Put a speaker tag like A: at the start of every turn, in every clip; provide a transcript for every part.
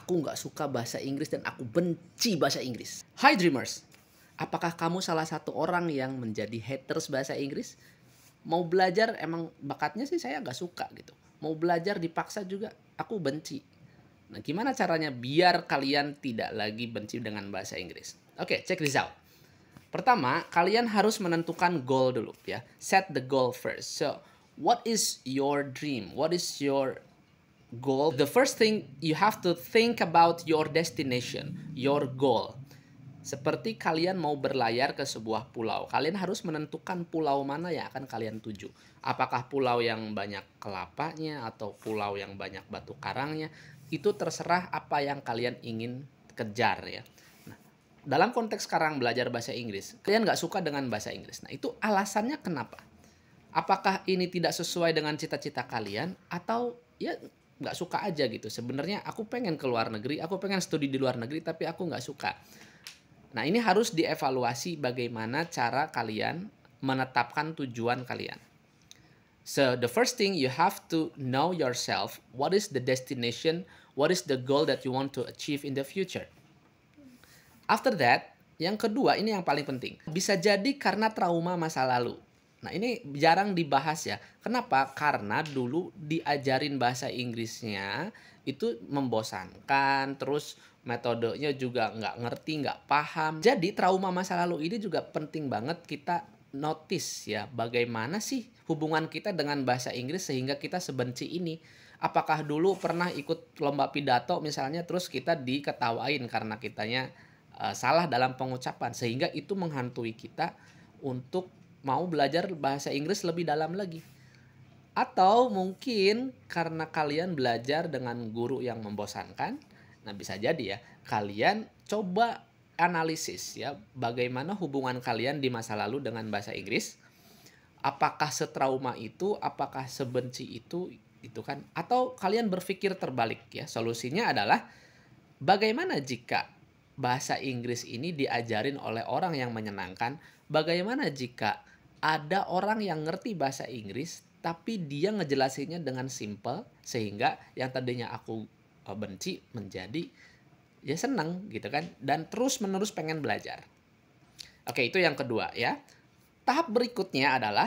A: Aku nggak suka bahasa Inggris dan aku benci bahasa Inggris. Hai Dreamers, apakah kamu salah satu orang yang menjadi haters bahasa Inggris? Mau belajar emang bakatnya sih saya nggak suka gitu. Mau belajar dipaksa juga aku benci. Nah, gimana caranya biar kalian tidak lagi benci dengan bahasa Inggris? Oke, check this out. Pertama, kalian harus menentukan goal dulu ya. Set the goal first. So, what is your dream? What is your goal? The first thing you have to think about your destination, your goal. Seperti kalian mau berlayar ke sebuah pulau, kalian harus menentukan pulau mana yang akan kalian tuju. Apakah pulau yang banyak kelapanya atau pulau yang banyak batu karangnya? Itu terserah apa yang kalian ingin kejar ya. Nah, dalam konteks sekarang belajar bahasa Inggris, kalian nggak suka dengan bahasa Inggris. Nah, itu alasannya kenapa? Apakah ini tidak sesuai dengan cita-cita kalian atau ya nggak suka aja gitu. Sebenarnya aku pengen ke luar negeri, aku pengen studi di luar negeri, tapi aku nggak suka. Nah, ini harus dievaluasi bagaimana cara kalian menetapkan tujuan kalian. So, the first thing you have to know yourself, what is the destination, what is the goal that you want to achieve in the future. After that, yang kedua ini yang paling penting. Bisa jadi karena trauma masa lalu. Nah, ini jarang dibahas ya. Kenapa? Karena dulu diajarin bahasa Inggrisnya itu membosankan, terus metodenya juga nggak ngerti, nggak paham. Jadi trauma masa lalu ini juga penting banget kita notice ya, bagaimana sih hubungan kita dengan bahasa Inggris sehingga kita sebenci ini. Apakah dulu pernah ikut lomba pidato misalnya, terus kita diketawain karena kitanya salah dalam pengucapan, sehingga itu menghantui kita untuk mau belajar bahasa Inggris lebih dalam lagi. Atau mungkin karena kalian belajar dengan guru yang membosankan. Nah, bisa jadi ya, kalian coba analisis ya, bagaimana hubungan kalian di masa lalu dengan bahasa Inggris. Apakah setrauma itu, apakah sebenci itu kan? Atau kalian berpikir terbalik ya. Solusinya adalah bagaimana jika bahasa Inggris ini diajarin oleh orang yang menyenangkan? Bagaimana jika ada orang yang ngerti bahasa Inggris tapi dia ngejelasinnya dengan simple sehingga yang tadinya aku benci menjadi ya senang gitu kan, dan terus menerus pengen belajar. Oke, itu yang kedua ya. Tahap berikutnya adalah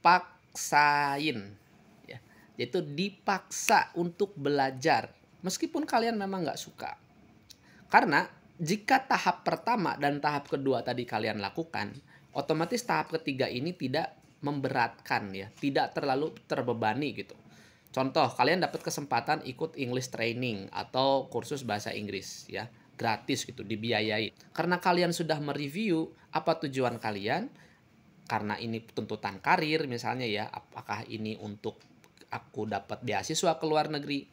A: paksain ya, yaitu dipaksa untuk belajar meskipun kalian memang nggak suka. Karena jika tahap pertama dan tahap kedua tadi kalian lakukan, otomatis tahap ketiga ini tidak memberatkan ya, tidak terlalu terbebani gitu. Contoh, kalian dapat kesempatan ikut English training atau kursus bahasa Inggris ya, gratis gitu, dibiayai. Karena kalian sudah mereview apa tujuan kalian, karena ini tuntutan karir misalnya ya, apakah ini untuk aku dapat beasiswa ke luar negeri.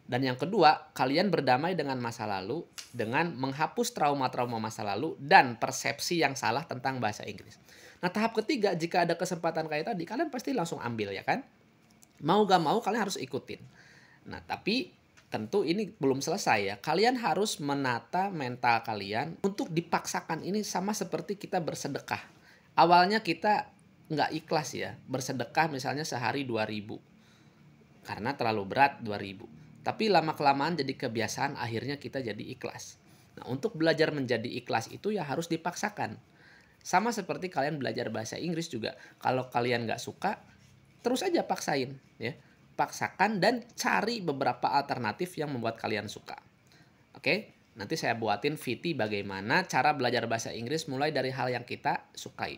A: Dan yang kedua, kalian berdamai dengan masa lalu dengan menghapus trauma-trauma masa lalu dan persepsi yang salah tentang bahasa Inggris. Nah, tahap ketiga, jika ada kesempatan kayak tadi, kalian pasti langsung ambil ya kan? Mau gak mau kalian harus ikutin. Nah, tapi tentu ini belum selesai ya. Kalian harus menata mental kalian untuk dipaksakan. Ini sama seperti kita bersedekah. Awalnya kita nggak ikhlas ya, bersedekah misalnya sehari 2.000. Karena terlalu berat 2.000. Tapi lama-kelamaan jadi kebiasaan, akhirnya kita jadi ikhlas. Nah, untuk belajar menjadi ikhlas itu ya harus dipaksakan. Sama seperti kalian belajar bahasa Inggris juga. Kalau kalian nggak suka, terus aja paksain ya. Paksakan dan cari beberapa alternatif yang membuat kalian suka. Oke, nanti saya buatin VT bagaimana cara belajar bahasa Inggris mulai dari hal yang kita sukai.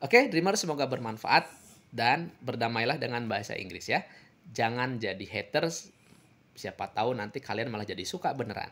A: Oke, Dreamer, semoga bermanfaat dan berdamailah dengan bahasa Inggris ya. Jangan jadi haters, siapa tahu nanti kalian malah jadi suka beneran.